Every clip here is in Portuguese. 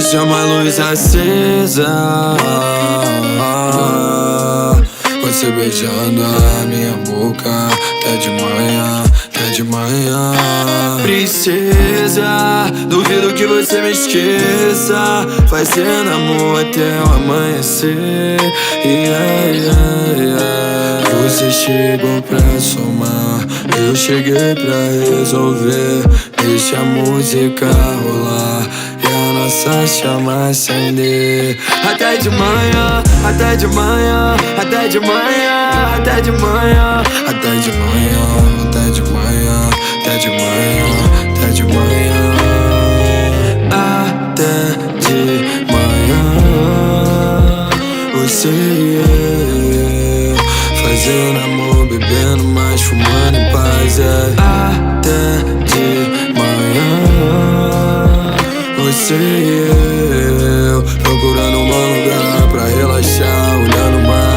deixa uma luz acesa. Você beijando a minha boca até de manhã, até de manhã. Princesa, duvido que você me esqueça, fazendo amor até o amanhecer. Você chegou pra somar, eu cheguei pra resolver. Deixa a música rolar e a nossa chama acender. Até de manhã, até de manhã, até de manhã, até de manhã, até de manhã, até de manhã, até de manhã, até de manhã, até de manhã. Você e eu fazendo amor, bebendo, mas fumando em paz. Até de manhã. Você e eu procurando um bom lugar pra relaxar, olhando o mar.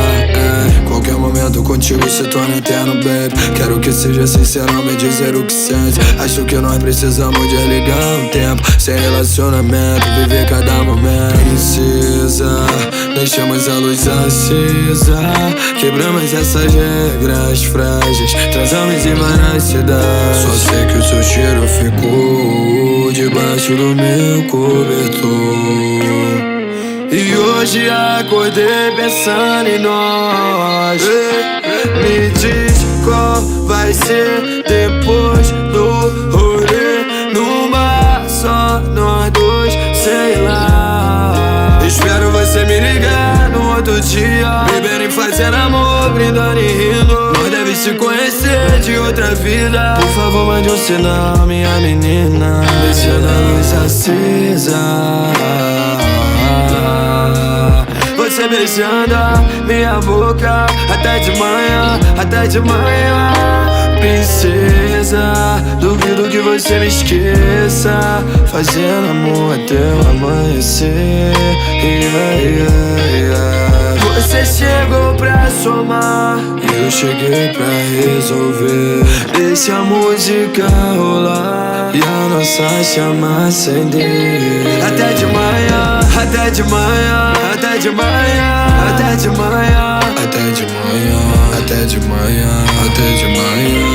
Qualquer momento contigo se torna eterno, baby. Quero que seja sincero ao me dizer o que sente. Acho que nós precisamos desligar um tempo sem relacionamento, viver cada momento. Princesa, deixamos a luz acesa, quebramos essas regras frágeis, transamos em várias cidades. Só sei que o seu cheiro ficou debaixo do meu cobertor. E hoje acordei pensando em nós. Me diz qual vai ser depois do rolê. Numa só, nós dois, sei lá. Espero você me ligar no outro dia, bebendo e fazendo amor, brindando e rindo. Nós deve se conhecer de outra vida. Por favor, mande um sinal, minha menina, deixando a luz acesa. Você beijando a minha boca até de manhã, até de manhã. Princesa, duvido que você me esqueça, fazendo amor até o amanhecer. Você chegou pra somar, eu cheguei pra resolver. Deixa a música rolar e a nossa chama acender. Até de manhã, até de manhã, até de manhã, até de manhã, até de manhã, até de manhã, até de manhã.